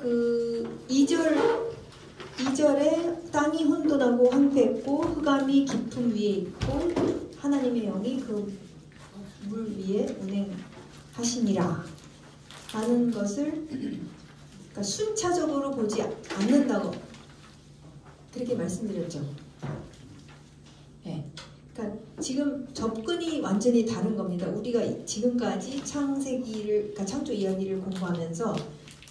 그 2절에 땅이 혼돈하고 황폐했고 흑암이 깊음 위에 있고 하나님의 영이 그 물 위에 운행하시니라 라는 것을 그러니까 순차적으로 보지 않는다고 그렇게 말씀드렸죠. 네. 그러니까 지금 접근이 완전히 다른 겁니다. 우리가 지금까지 창세기를, 그러니까 창조 이야기를 공부하면서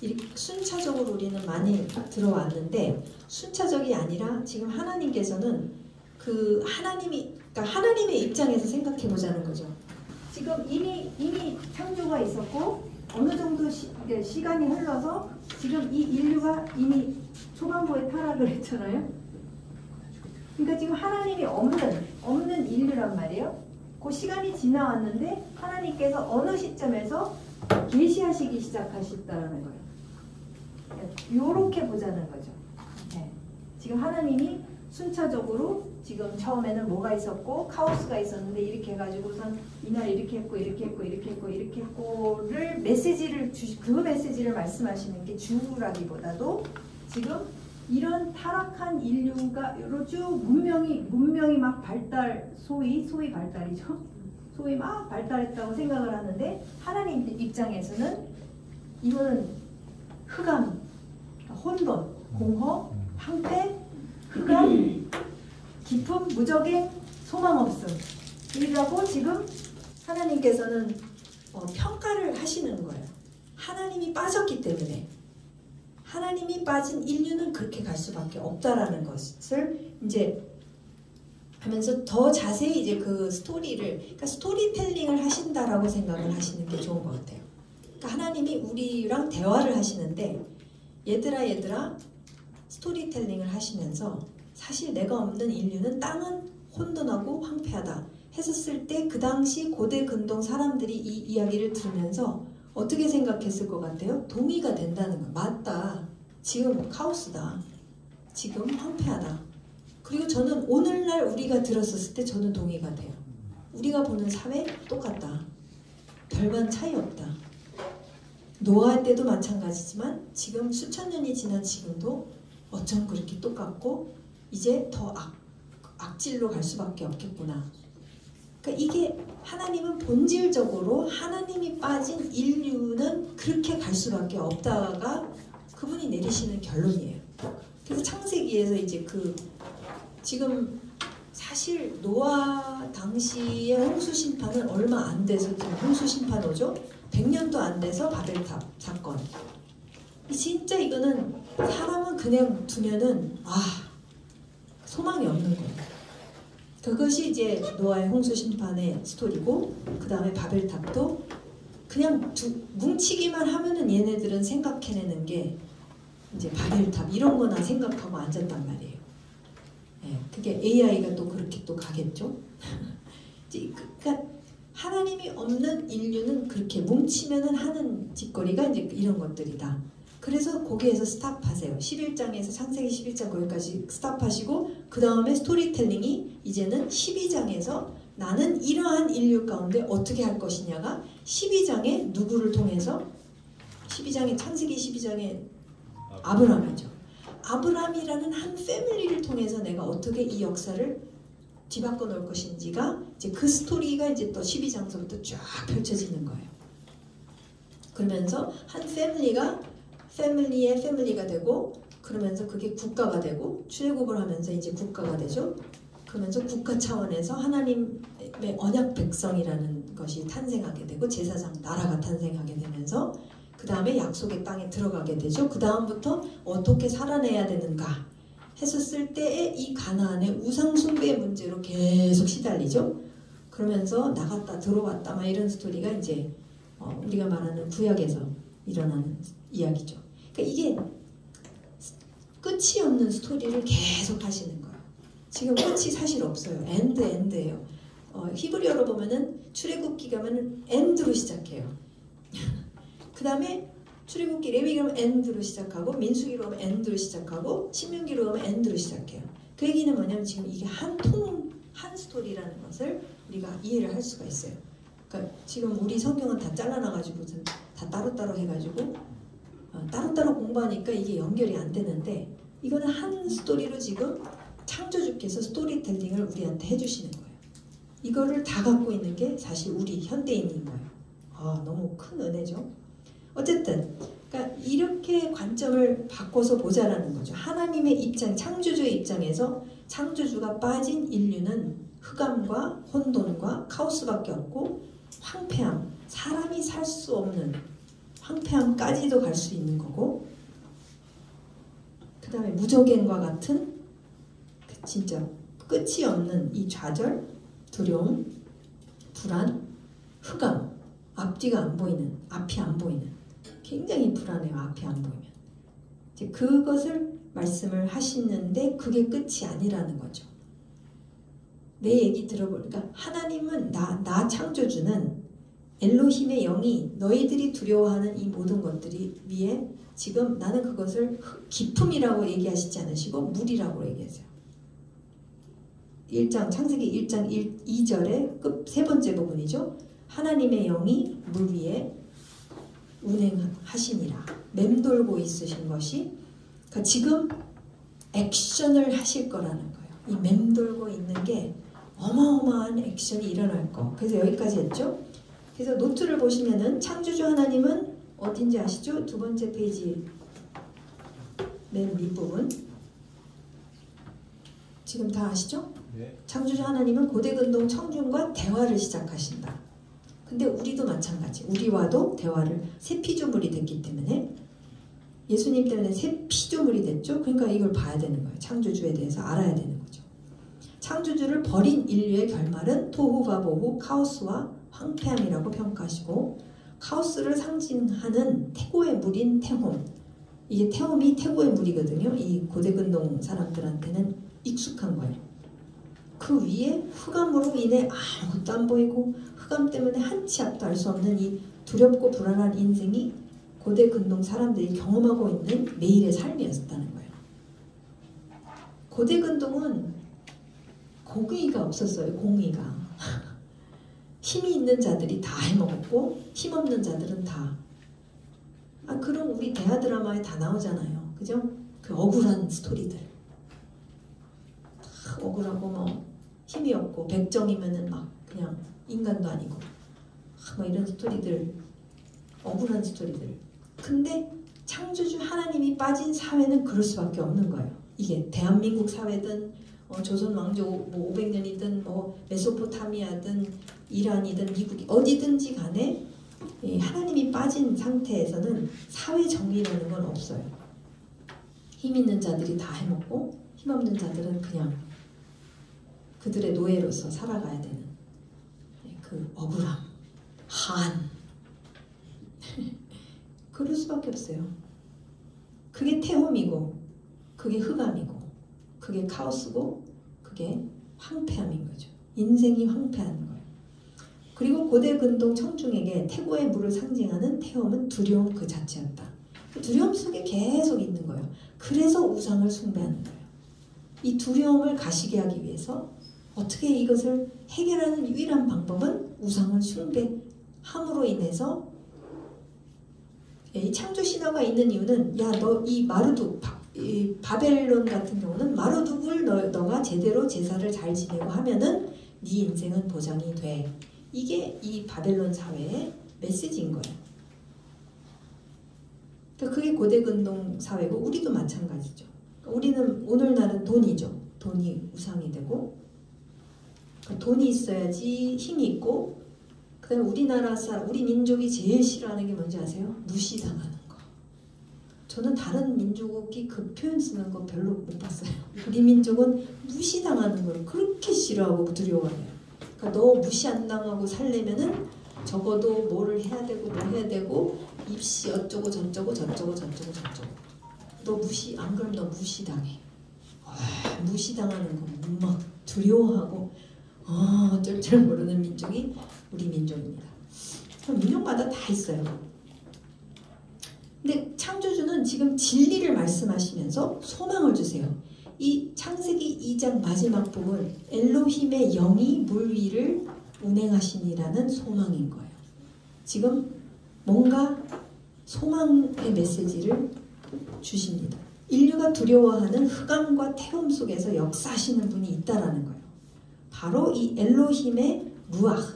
이렇게 순차적으로 우리는 많이 들어왔는데 순차적이 아니라 지금 하나님께서는 그 그러니까 하나님의 입장에서 생각해 보자는 거죠. 지금 이미 창조가 있었고 어느 정도 시간이 흘러서 지금 이 인류가 이미 초반부에 타락을 했잖아요. 그러니까 지금 하나님이 없는 인류란 말이에요. 그 시간이 지나왔는데 하나님께서 어느 시점에서 계시하시기 시작하셨다는 거예요. 요렇게 보자는 거죠. 네. 지금 하나님이 순차적으로 지금 처음에는 뭐가 있었고 카오스가 있었는데 이렇게 해가지고선 이날 이렇게 했고 이렇게 했고 이렇게 했고 이렇게 했고를 그 메시지를 말씀하시는 게 주라기보다도 지금 이런 타락한 인류가 쭉 문명이 막 소위 발달이죠. 소위 막 발달했다고 생각을 하는데 하나님 입장에서는 이거는 흑암, 혼돈, 공허, 황폐, 흑암, 깊음, 무적행, 소망 없음. 이라고 지금 하나님께서는 평가를 하시는 거예요. 하나님이 빠졌기 때문에. 하나님이 빠진 인류는 그렇게 갈 수밖에 없다라는 것을 이제 하면서 더 자세히 이제 그 그러니까 스토리텔링을 하신다라고 생각을 하시는 게 좋은 것 같아요. 그러니까 하나님이 우리랑 대화를 하시는데 얘들아 스토리텔링을 하시면서 사실 내가 없는 인류는 땅은 혼돈하고 황폐하다 했었을 때 그 당시 고대 근동 사람들이 이 이야기를 들으면서 어떻게 생각했을 것 같아요? 동의가 된다는 거. 맞다. 지금 카오스다. 지금 황폐하다. 그리고 저는 오늘날 우리가 들었을 때 저는 동의가 돼요. 우리가 보는 사회 똑같다. 별반 차이 없다. 노아할 때도 마찬가지지만 지금 수천 년이 지난 지금도 어쩜 그렇게 똑같고 이제 더 악질로 갈 수밖에 없겠구나. 그러니까 이게 하나님은 본질적으로 하나님이 빠진 인류는 그렇게 갈 수밖에 없다가 그분이 내리시는 결론이에요. 그래서 창세기에서 이제 지금 사실 노아 당시의 홍수 심판은 얼마 안 돼서 지금 홍수 심판 오죠? 100년도 안 돼서 바벨탑 사건. 진짜 이거는 사람은 그냥 두면은 소망이 없는 거예요. 그것이 이제 노아의 홍수 심판의 스토리고 그 다음에 바벨탑도 그냥 뭉치기만 하면은 얘네들은 생각해내는 게 이제 바벨탑 이런 거나 생각하고 앉았단 말이에요. 네, 그게 AI가 또 그렇게 또 가겠죠. 그러니까 하나님이 없는 인류는 그렇게 뭉치면은 하는 짓거리가 이제 이런 것들이다. 그래서 거기에서 스탑하세요. 11장에서 창세기 11장 거기까지 스탑하시고 그 다음에 스토리텔링이 이제는 12장에서 나는 이러한 인류 가운데 어떻게 할 것이냐가 12장에 누구를 통해서 창세기 12장에 아브라함이죠. 아브라함이라는 한 패밀리를 통해서 내가 어떻게 이 역사를 뒤바꿔 놓을 것인지가 이제 그 스토리가 이제 또 12장서부터 쫙 펼쳐지는 거예요. 그러면서 한 패밀리의 패밀리가 되고 그러면서 그게 국가가 되고 출애굽을 하면서 이제 국가가 되죠. 그러면서 국가 차원에서 하나님의 언약 백성이라는 것이 탄생하게 되고 제사장 나라가 탄생하게 되면서 그 다음에 약속의 땅에 들어가게 되죠. 그 다음부터 어떻게 살아내야 되는가 했었을 때에 이 가나안의 우상 숭배의 문제로 계속 시달리죠. 그러면서 나갔다 들어왔다 막 이런 스토리가 이제 우리가 말하는 구약에서 일어나는 이야기죠. 그러니까 이게 끝이 없는 스토리를 계속 하시는 거예요. 지금 끝이 사실 없어요. 엔드예요. 히브리어로 보면은 출애굽기 가면은 엔드로 시작해요. 그 다음에 출애굽기 레위기 가면 엔드로 시작하고 민수기로 가면 엔드로 시작하고 신명기로 가면 엔드로 시작해요. 그 얘기는 뭐냐면 지금 이게 한 스토리라는 것을 우리가 이해를 할 수가 있어요. 그러니까 지금 우리 성경은 다 잘라놔가지고 다 따로따로 해가지고 따로따로 공부하니까 이게 연결이 안 되는데 이거는 한 스토리로 지금 창조주께서 스토리텔링을 우리한테 해주시는 거예요. 이거를 다 갖고 있는 게 사실 우리 현대인인 거예요. 너무 큰 은혜죠. 어쨌든 그러니까 이렇게 관점을 바꿔서 보자라는 거죠. 하나님의 입장, 창조주의 입장에서 창조주가 빠진 인류는 흑암과 혼돈과 카오스밖에 없고 황폐함, 사람이 살 수 없는 황폐함까지도 갈 수 있는 거고, 그 다음에 무저갱과 같은 진짜 끝이 없는 이 좌절, 두려움, 불안, 흑암, 앞뒤가 안 보이는, 앞이 안 보이는, 굉장히 불안해요. 앞이 안 보이면. 이제 그것을 말씀을 하시는데 그게 끝이 아니라는 거죠. 내 얘기 들어보니까 하나님은 나 창조주는 엘로힘의 영이 너희들이 두려워하는 이 모든 것들이 위에 지금 나는 그것을 기품이라고 얘기하시지 않으시고 물이라고 얘기하세요. 1장 창세기 1장 2절의 세 번째 부분이죠. 하나님의 영이 물 위에 운행하시니라. 맴돌고 있으신 것이 그러니까 지금 액션을 하실 거라는 거예요. 이 맴돌고 있는 게 어마어마한 액션이 일어날 거. 그래서 여기까지 했죠. 그래서 노트를 보시면은 창조주 하나님은 어딘지 아시죠? 두 번째 페이지 맨 밑부분. 지금 다 아시죠? 네. 창조주 하나님은 고대근동 청중과 대화를 시작하신다. 근데 우리도 마찬가지. 우리와도 대화를 새 피조물이 됐기 때문에 예수님 때문에 새 피조물이 됐죠. 그러니까 이걸 봐야 되는 거예요. 창조주에 대해서 알아야 되는 거죠. 창조주를 버린 인류의 결말은 토후바보후 카오스와 황폐함이라고 평가하시고 카오스를 상징하는 태고의 물인 태홈. 이게 태홈이 태고의 물이거든요. 이 고대근동 사람들한테는 익숙한 거예요. 그 위에 흑암으로 인해 아무것도 안 보이고 흑암 때문에 한치 앞도 알 수 없는 이 두렵고 불안한 인생이 고대근동 사람들이 경험하고 있는 매일의 삶이었다는 거예요. 고대근동은 공의가 없었어요. 공의가. 힘이 있는 자들이 다 해먹었고 힘없는 자들은 다. 그럼 우리 대하 드라마에 다 나오잖아요. 그죠? 그 억울한 스토리들. 억울하고 뭐 힘이 없고 백정이면은 막 그냥 인간도 아니고 뭐 이런 스토리들, 억울한 스토리들. 근데 창조주 하나님이 빠진 사회는 그럴 수밖에 없는 거예요. 이게 대한민국 사회든 조선 왕조 뭐 500년이든 뭐 메소포타미아든 이란이든 미국이 어디든지 간에 하나님이 빠진 상태에서는 사회 정의라는 건 없어요. 힘 있는 자들이 다 해먹고 힘 없는 자들은 그냥 그들의 노예로서 살아가야 되는 그 억울함, 한 그럴 수밖에 없어요. 그게 태홈이고 그게 흑암이고 그게 카오스고 그게 황폐함인 거죠. 인생이 황폐한 거예요. 그리고 고대근동 청중에게 태고의 물을 상징하는 태홈은 두려움 그 자체였다. 그 두려움 속에 계속 있는 거예요. 그래서 우상을 숭배하는 거예요. 이 두려움을 가시게 하기 위해서 어떻게 이것을 해결하는 유일한 방법은 우상을 숭배함으로 인해서 이 창조신화가 있는 이유는 야 너 이 마르둑 이 바벨론 같은 경우는 마르둑을 너가 제대로 제사를 잘 지내고 하면은 네 인생은 보장이 돼. 이게 이 바벨론 사회의 메시지인 거예요. 그러니까 그게 고대근동 사회고 우리도 마찬가지죠. 우리는 오늘날은 돈이죠. 돈이 우상이 되고 그러니까 돈이 있어야지 힘이 있고 그 다음에 우리나라 사람, 우리 민족이 제일 싫어하는 게 뭔지 아세요? 무시당하는 거. 저는 다른 민족이 그 표현 쓰는 거 별로 못 봤어요. 우리 민족은 무시당하는 걸 그렇게 싫어하고 두려워해요. 그러니까 너 무시 안 당하고 살려면은 적어도 뭐를 해야 되고 뭐 해야 되고 입시 어쩌고 저쩌고 저쩌고 저쩌고 저쩌고 너 무시 안 그러면 너 무시당해. 무시당하는 거 막 두려워하고 어쩔 줄 모르는 민족이 우리 민족입니다. 민족마다 다 있어요. 근데 창조주는 지금 진리를 말씀하시면서 소망을 주세요. 이 창세기 2장 마지막 부분 엘로힘의 영이 물 위를 운행하시니라는 소망인 거예요. 지금 뭔가 소망의 메시지를 주십니다. 인류가 두려워하는 흑암과 태움 속에서 역사하시는 분이 있다라는 거예요. 바로 이 엘로힘의 루아흐,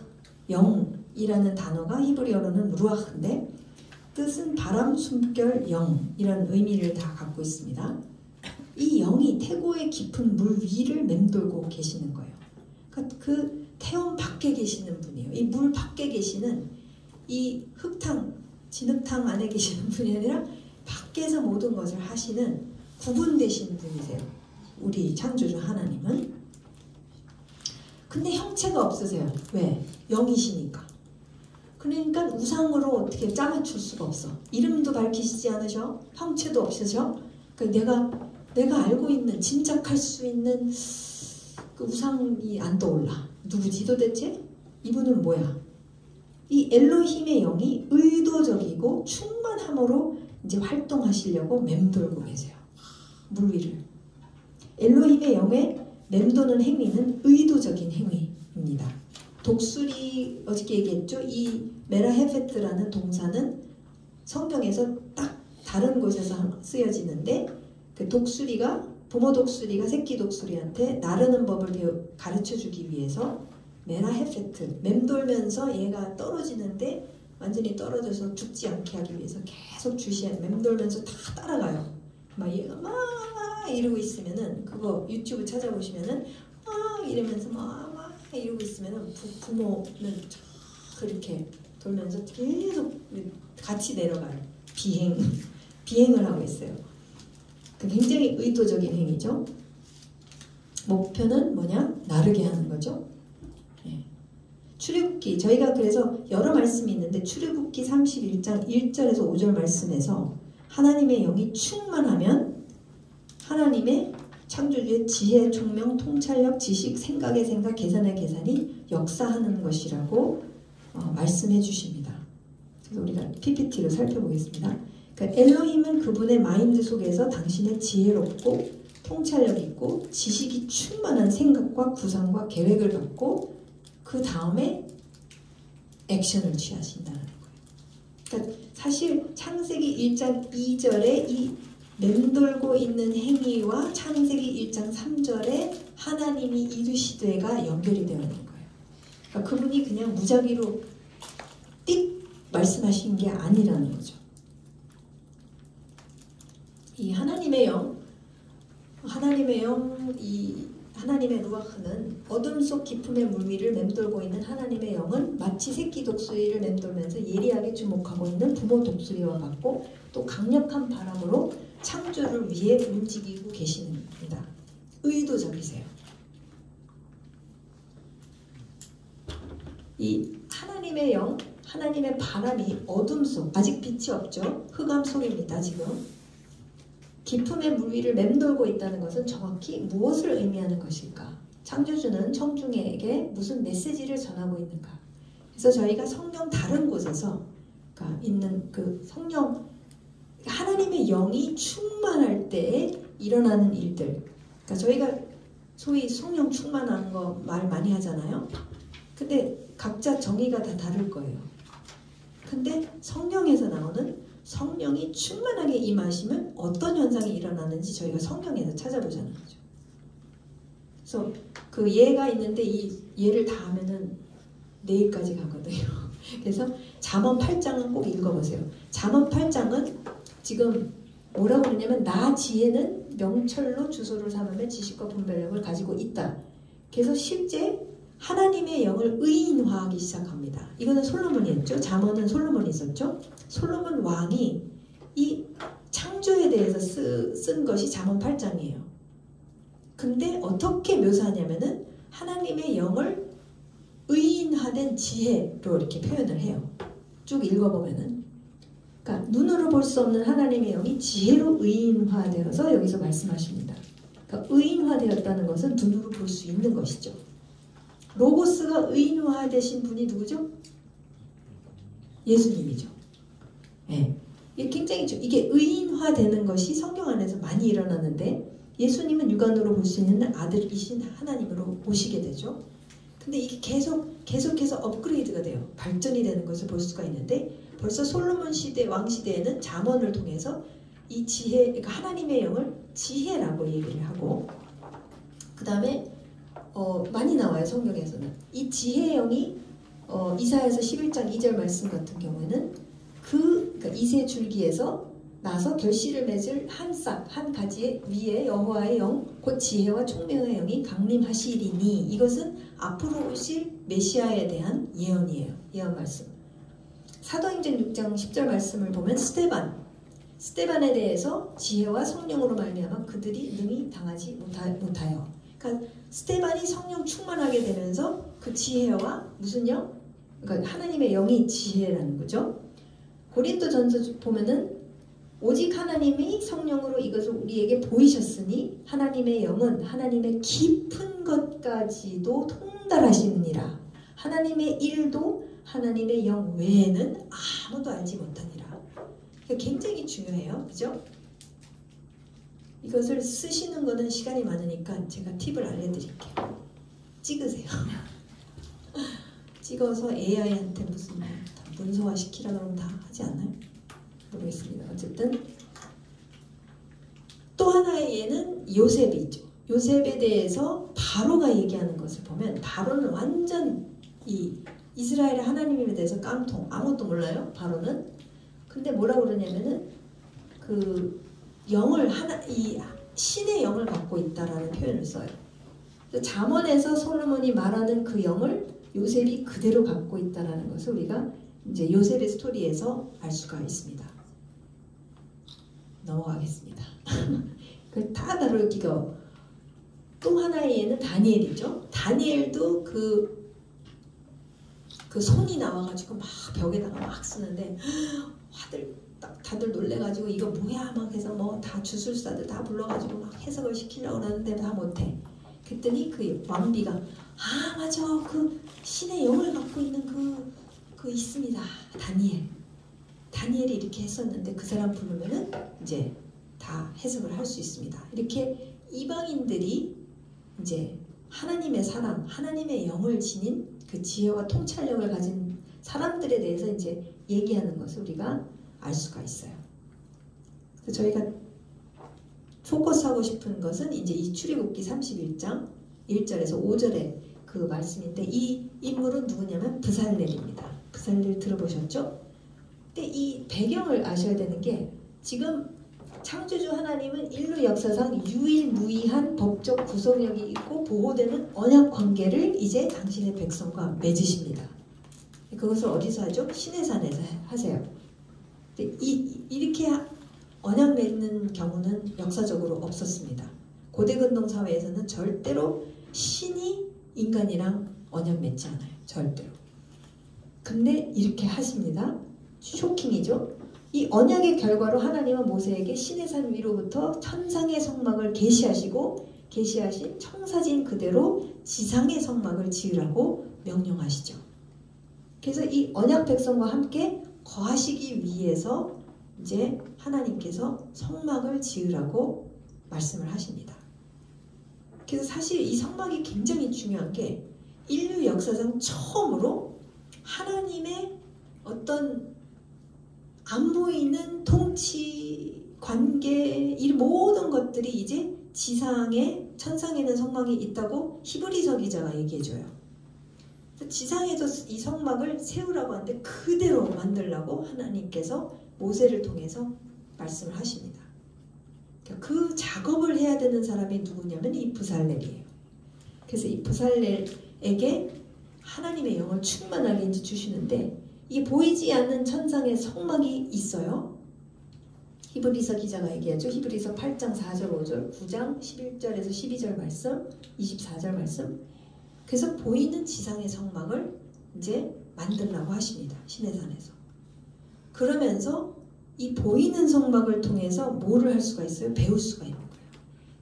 영이라는 단어가 히브리어로는 루아흐인데 뜻은 바람, 숨결, 영이라는 의미를 다 갖고 있습니다. 이 영이 태고의 깊은 물 위를 맴돌고 계시는 거예요. 그러니까 그 태움 밖에 계시는 분이에요. 이 물 밖에 계시는 이 흙탕, 진흙탕 안에 계시는 분이 아니라 밖에서 모든 것을 하시는 구분되신 분이세요. 우리 창조주 하나님은. 근데 형체가 없으세요. 왜? 영이시니까. 그러니까 우상으로 어떻게 짜맞출 수가 없어. 이름도 밝히시지 않으셔. 형체도 없으셔. 그러니까 내가 알고 있는, 짐작할 수 있는 그 우상이 안 떠올라. 누구지 도대체? 이분은 뭐야? 이 엘로힘의 영이 의도적이고 충만함으로 이제 활동하시려고 맴돌고 계세요. 물 위를. 엘로힘의 영의 맴도는 행위는 의도적인 행위입니다. 독수리, 어저께 얘기했죠? 이 메라헤페트라는 동사는 성경에서 딱 다른 곳에서 쓰여지는데 그 독수리가, 부모 독수리가 새끼 독수리한테 나르는 법을 가르쳐주기 위해서 메라헤페트, 맴돌면서 얘가 떨어지는데 완전히 떨어져서 죽지 않게 하기 위해서 계속 맴돌면서 다 따라가요. 막 얘가 막 이러고 있으면은, 그거 유튜브 찾아보시면은 막 이러면서 막 이러고 있으면은 부모는 그렇게 돌면서 계속 같이 내려가요. 비행을 하고 있어요. 굉장히 의도적인 행위죠. 목표는 뭐냐? 나르게 하는 거죠. 네. 출애굽기, 저희가 그래서 여러 말씀이 있는데 출애굽기 31장 1절에서 5절 말씀에서 하나님의 영이 충만하면 하나님의 창조주의 지혜, 총명, 통찰력, 지식, 생각의 생각, 계산의 계산이 역사하는 것이라고 말씀해 주십니다. 그래서 우리가 PPT로 살펴보겠습니다. 그러니까 엘로힘은 그분의 마인드 속에서 당신의 지혜롭고 통찰력 있고 지식이 충만한 생각과 구상과 계획을 갖고 그 다음에 액션을 취하신다는 거예요. 그러니까 사실 창세기 1장 2절에 이 맴돌고 있는 행위와 창세기 1장 3절에 하나님이 이루시되가 연결이 되어 있는 거예요. 그러니까 그분이 그냥 무작위로 띡 말씀하신 게 아니라는 거죠. 이 하나님의 영, 이 하나님의 루아흐는 어둠 속 깊음의 물 위를 맴돌고 있는 하나님의 영은 마치 새끼 독수리를 맴돌면서 예리하게 주목하고 있는 부모 독수리와 같고 또 강력한 바람으로 창조를 위해 움직이고 계십니다. 의도적이세요. 이 하나님의 영, 하나님의 바람이 어둠 속, 아직 빛이 없죠. 흑암 속입니다. 지금. 깊음의 물 위를 맴돌고 있다는 것은 정확히 무엇을 의미하는 것일까? 창조주는 청중에게 무슨 메시지를 전하고 있는가? 그래서 저희가 성경 다른 곳에서 있는 그 성령, 하나님의 영이 충만할 때 일어나는 일들, 그러니까 저희가 소위 성령 충만한 거 말 많이 하잖아요. 근데 각자 정의가 다 다를 거예요. 근데 성경에서 나오는 성령이 충만하게 임하시면 어떤 현상이 일어나는지 저희가 성경에서 찾아보자는 거죠. 그래서 그 예가 있는데 이 예를 다 하면은 내일까지 가거든요. 그래서 잠언 8장은 꼭 읽어보세요. 잠언 8장은 지금 뭐라고 그러냐면 나 지혜는 명철로 주소를 삼으며 지식과 분별력을 가지고 있다. 그래서 실제 하나님의 영을 의인화하기 시작합니다. 이거는 솔로몬이 했죠. 잠언은 솔로몬이 있었죠. 솔로몬 왕이 이 창조에 대해서 쓴 것이 잠언 8장이에요. 근데 어떻게 묘사하냐면은 하나님의 영을 의인화된 지혜로 이렇게 표현을 해요. 쭉 읽어보면은. 그러니까 눈으로 볼 수 없는 하나님의 영이 지혜로 의인화되어서 여기서 말씀하십니다. 그러니까 의인화되었다는 것은 눈으로 볼 수 있는 것이죠. 로고스가 의인화되신 분이 누구죠? 예수님이죠. 네. 이게 굉장히 이게 의인화되는 것이 성경 안에서 많이 일어나는데 예수님은 육안으로 볼 수 있는 아들이신 하나님으로 보시게 되죠. 근데 이게 계속해서 업그레이드가 돼요. 발전이 되는 것을 볼 수가 있는데 벌써 솔로몬 시대 왕 시대에는 잠언을 통해서 이 지혜, 그러니까 하나님의 영을 지혜라고 얘기를 하고, 그 다음에 많이 나와요 성경에서는. 이 지혜의 영이 이사야서 11장 2절 말씀 같은 경우에는 그러니까 이새 줄기에서 나서 결실을 맺을 한 싹, 한 가지의 위에 여호와의 영, 곧 지혜와 총명의 영이 강림하시리니, 이것은 앞으로 오실 메시아에 대한 예언이에요. 예언 말씀. 사도행전 6장 10절 말씀을 보면 스데반에 대해서 지혜와 성령으로 말미암아 그들이 능히 당하지 못하여. 그러니까 스데반이 성령 충만하게 되면서 그 지혜와 무슨 영? 그러니까 하나님의 영이 지혜라는 거죠. 고린도전서 보면은 오직 하나님이 성령으로 이것을 우리에게 보이셨으니 하나님의 영은 하나님의 깊은 것까지도 통달하시느니라. 하나님의 일도 하나님의 영 외에는 아무도 알지 못하니라. 굉장히 중요해요. 그죠? 이것을 쓰시는 거는 시간이 많으니까 제가 팁을 알려드릴게요. 찍으세요. 찍어서 AI한테 무슨 문서화 시키라 그러면 다 하지 않나요? 모르겠습니다. 어쨌든 또 하나의 예는 요셉이죠. 요셉에 대해서 바로가 얘기하는 것을 보면 바로는 완전 이 이스라엘의 하나님에 대해서 깡통, 아무것도 몰라요. 바로는. 근데 뭐라고 그러냐면은 그 영을 이 신의 영을 갖고 있다라는 표현을 써요. 잠언에서 솔로몬이 말하는 그 영을 요셉이 그대로 갖고 있다라는 것을 우리가 이제 요셉의 스토리에서 알 수가 있습니다. 넘어가겠습니다. 그걸 다 다루기가. 또 하나의 예는 다니엘이죠. 다니엘도 그 손이 나와가지고 막 벽에다가 막 쓰는데 다들 놀래가지고 이거 뭐야 막 해서 뭐 다 주술사들 다 불러가지고 막 해석을 시키려고 그러는데 다 못해. 그랬더니 그 왕비가 맞아 그 신의 영을 갖고 있는 그 있습니다. 다니엘이 이렇게 했었는데 그 사람 부르면은 이제 다 해석을 할 수 있습니다. 이렇게 이방인들이 이제 하나님의 사랑, 하나님의 영을 지닌 그 지혜와 통찰력을 가진 사람들에 대해서 이제 얘기하는 것을 우리가 알 수가 있어요. 그래서 저희가 포커스하고 싶은 것은 이제 이 출애굽기 31장 1절에서 5절의 그 말씀인데, 이 인물은 누구냐면 브살렐입니다. 브살렐 들어보셨죠? 근데 이 배경을 아셔야 되는 게, 지금 창조주 하나님은 인류 역사상 유일무이한 법적 구속력이 있고 보호되는 언약 관계를 이제 당신의 백성과 맺으십니다. 그것을 어디서 하죠? 시내산에서 하세요. 이렇게 언약 맺는 경우는 역사적으로 없었습니다. 고대근동 사회에서는 절대로 신이 인간이랑 언약 맺지 않아요. 절대로. 근데 이렇게 하십니다. 쇼킹이죠? 이 언약의 결과로 하나님은 모세에게 시내산 위로부터 천상의 성막을 계시하신 청사진 그대로 지상의 성막을 지으라고 명령하시죠. 그래서 이 언약 백성과 함께 거하시기 위해서 이제 하나님께서 성막을 지으라고 말씀을 하십니다. 그래서 사실 이 성막이 굉장히 중요한 게, 인류 역사상 처음으로 하나님의 어떤 안 보이는 통치, 관계, 이 모든 것들이 이제 지상에, 천상에는 성막이 있다고 히브리서 기자가 얘기해줘요. 지상에서 이 성막을 세우라고 하는데 그대로 만들라고 하나님께서 모세를 통해서 말씀을 하십니다. 그 작업을 해야 되는 사람이 누구냐면 이 브살렐이에요. 그래서 이 브살렐에게 하나님의 영을 충만하게 이제 주시는데, 이 보이지 않는 천상의 성막이 있어요. 히브리서 기자가 얘기하죠. 히브리서 8장 4절 5절 9장 11절에서 12절 말씀 24절 말씀. 그래서 보이는 지상의 성막을 이제 만들라고 하십니다. 시내산에서. 그러면서 이 보이는 성막을 통해서 뭐를 할 수가 있어요? 배울 수가 있는 거예요.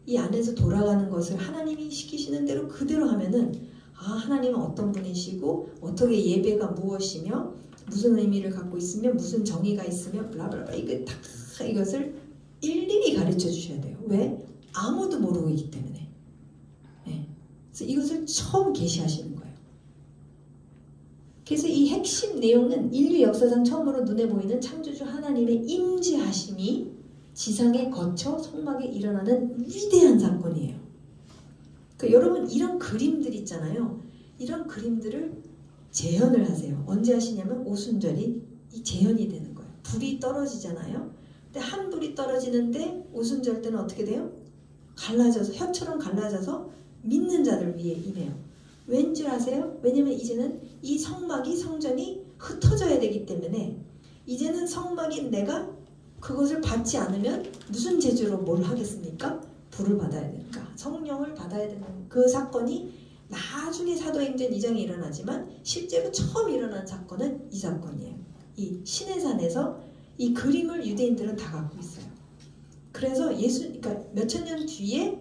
이 안에서 돌아가는 것을 하나님이 시키시는 대로 그대로 하면은, 하나님은 어떤 분이시고 어떻게 예배가 무엇이며 무슨 의미를 갖고 있으며 무슨 정의가 있으며 블라블라, 이것을 일일이 가르쳐 주셔야 돼요. 왜? 아무도 모르고 있기 때문에. 네. 그래서 이것을 처음 계시하시는 거예요. 그래서 이 핵심 내용은 인류 역사상 처음으로 눈에 보이는 창조주 하나님의 임재하심이 지상에 거쳐 성막에 일어나는 위대한 사건이에요. 그러니까 여러분 이런 그림들 있잖아요. 이런 그림들을 재현을 하세요. 언제 하시냐면 오순절이 이 재현이 되는 거예요. 불이 떨어지잖아요. 근데 한 불이 떨어지는데 오순절 때는 어떻게 돼요? 갈라져서 혀처럼 갈라져서 믿는 자들 위에 임해요. 왠 줄 아세요? 왜냐면 이제는 이 성막이 성전이 흩어져야 되기 때문에 이제는 성막이 내가 그것을 받지 않으면 무슨 재주로 뭘 하겠습니까? 불을 받아야 되니까 성령을 받아야 되는 그 사건이 나중에 사도행전 2장에 일어나지만 실제로 처음 일어난 사건은 이 사건이에요. 이 시내산에서 이 그림을 유대인들은 다 갖고 있어요. 그래서 그러니까 몇천 년 뒤에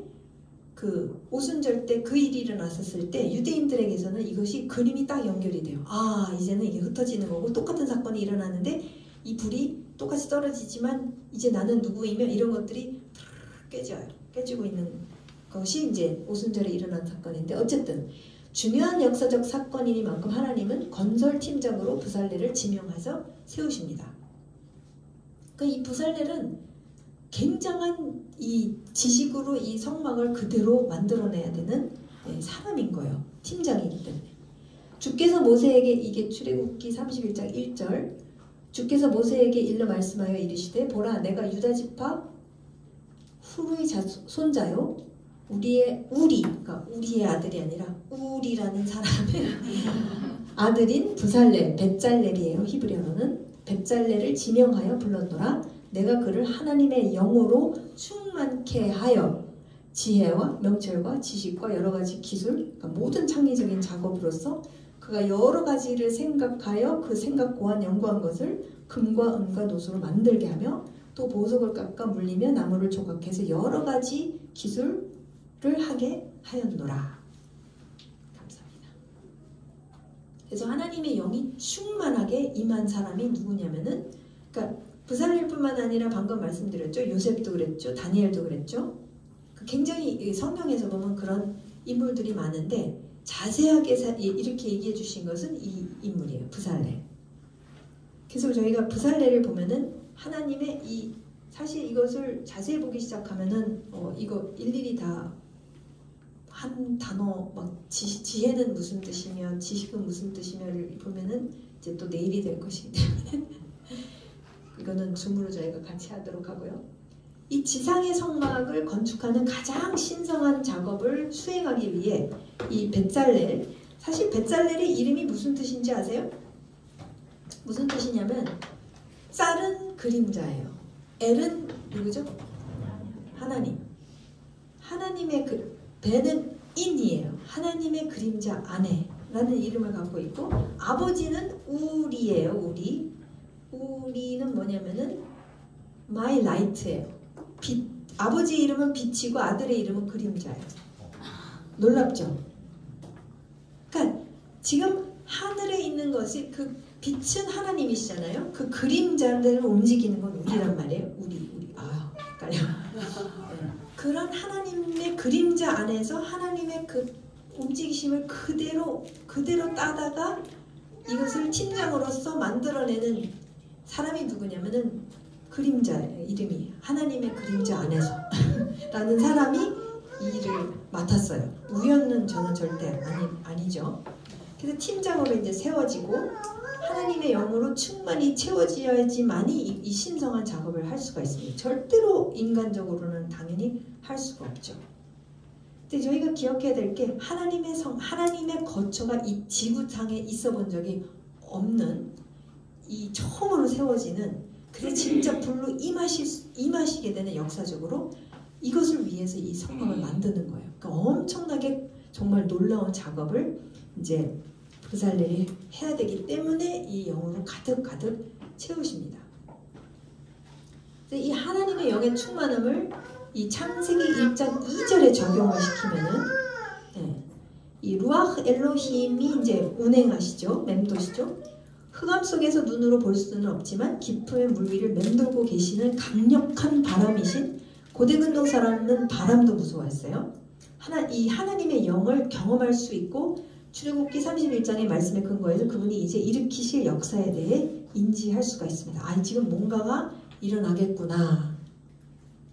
그 오순절 때 그 일이 일어났었을 때 유대인들에게서는 이것이 그림이 딱 연결이 돼요. 아, 이제는 이게 흩어지는 거고 똑같은 사건이 일어나는데 이 불이 똑같이 떨어지지만 이제 나는 누구이며 이런 것들이 깨지고 있는 것이 이제 오순절에 일어난 사건인데 어쨌든 중요한 역사적 사건이니만큼 하나님은 건설팀장으로 부살렐을 지명해서 세우십니다. 그러니까 이 부살렐은 굉장한 이 지식으로 이 성막을 그대로 만들어내야 되는 사람인 거예요. 팀장이기 때문에. 주께서 모세에게 이게 출애굽기 31장 1절 주께서 모세에게 일러 말씀하여 이르시되 보라 내가 유다 지파 후루의 손자요 그러니까 우리의 아들이 아니라 우리라는 사람의 아들인 부살렐 벳잘렐이에요. 히브리어로는 벳잘렐을 지명하여 불렀노라. 내가 그를 하나님의 영으로 충만케 하여 지혜와 명철과 지식과 여러 가지 기술, 그러니까 모든 창의적인 작업으로서 그가 여러 가지를 생각하여 그 생각 고한 연구한 것을 금과 은과 노수로 만들게 하며 또 보석을 깎아 물리며 나무를 조각해서 여러 가지 기술을 하게 하였노라. 감사합니다. 그래서 하나님의 영이 충만하게 임한 사람이 누구냐면은 그러니까 부살렐뿐만 아니라 방금 말씀드렸죠. 요셉도 그랬죠. 다니엘도 그랬죠. 굉장히 성경에서 보면 그런 인물들이 많은데 자세하게 이렇게 얘기해 주신 것은 이 인물이에요. 부살렐. 그래서 저희가 부살렐을 보면은 하나님의 사실 이것을 자세히 보기 시작하면은 이거 일일이 다 한 단어 막 지혜는 무슨 뜻이며 지식은 무슨 뜻이며를 보면은 이제 또 내일이 될 것이기 때문에 이거는 줌으로 저희가 같이 하도록 하고요. 이 지상의 성막을 건축하는 가장 신성한 작업을 수행하기 위해 이 벳잘렐, 사실 벳잘렐의 이름이 무슨 뜻인지 아세요? 무슨 뜻이냐면 쌀은 그림자예요. 엘은 누구죠? 하나님. 하나님의 배는 인이에요. 하나님의 그림자 안에라는 이름을 갖고 있고 아버지는 우리예요. 우리는 뭐냐면은 my light예요. 빛. 아버지 이름은 빛이고 아들의 이름은 그림자예요. 놀랍죠? 그러니까 지금 하늘에 있는 것이 그 빛은 하나님이시잖아요. 그 그림자들을 움직이는 건 우리란 말이에요. 우리. 헷갈려. 그런 하나님의 그림자 안에서 하나님의 그 움직이심을 그대로 따다가 이것을 팀장으로서 만들어내는 사람이 누구냐면은 그림자예요. 이름이 하나님의 그림자 안에서 라는 사람이 이 일을 맡았어요. 우연은 저는 절대 아니죠. 그래서 팀장으로 이제 세워지고 하나님의 영으로 충만히 채워져야지만이 이 신성한 작업을 할 수가 있습니다. 절대로 인간적으로는 당연히 할 수가 없죠. 근데 저희가 기억해야 될 게 하나님의 거처가 이 지구상에 있어 본 적이 없는 이 처음으로 세워지는 그래서 진짜 불로 임하시게 되는 역사적으로 이것을 위해서 이 성막을 만드는 거예요. 그러니까 엄청나게 정말 놀라운 작업을 이제 부살렐이 해야 되기 때문에 이 영으로 가득 채우십니다. 이 하나님의 영의 충만함을 이 창세기 1장 2절에 적용을 시키면은 이 루아흐 엘로힘이 이제 운행하시죠. 맴도시죠. 흑암 속에서 눈으로 볼 수는 없지만 깊음의 물 위를 맴돌고 계시는 강력한 바람이신 고대근동 사람은 바람도 무서워했어요. 이 하나님의 영을 경험할 수 있고 출애굽기 31장의 말씀에 근거해서 그분이 이제 일으키실 역사에 대해 인지할 수가 있습니다. 아, 지금 뭔가가 일어나겠구나.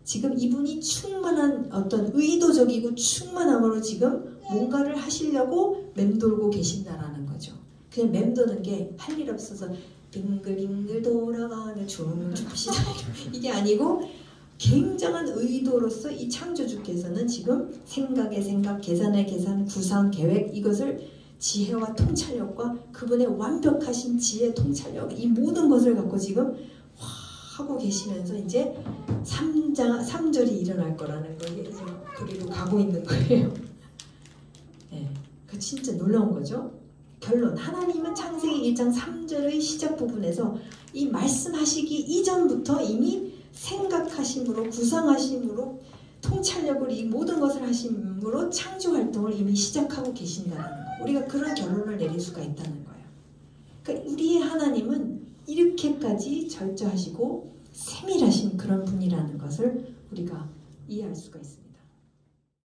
지금 이분이 충만한 어떤 의도적이고 충만함으로 지금 뭔가를 하시려고 맴돌고 계신다라는 거죠. 그냥 맴도는 게 할 일 없어서 빙글빙글 돌아가는 춤을 춥시다 이게 아니고 굉장한 의도로서 이 창조주께서는 지금 생각의 생각, 계산의 계산, 구상, 계획 이것을 지혜와 통찰력과 그분의 완벽하신 지혜, 통찰력 이 모든 것을 갖고 지금 하고 계시면서 이제 3절이 일어날 거라는 걸 이제 그리로 가고 있는 거예요. 네, 그 진짜 놀라운 거죠. 결론, 하나님은 창세기 1장 3절의 시작 부분에서 이 말씀하시기 이전부터 이미 생각하심으로, 구상하심으로, 통찰력으로 이 모든 것을 하심으로 창조 활동을 이미 시작하고 계신다는 거예요. 우리가 그런 결론을 내릴 수가 있다는 거예요. 그러니까 우리의 하나님은 이렇게까지 절저하시고 세밀하신 그런 분이라는 것을 우리가 이해할 수가 있습니다.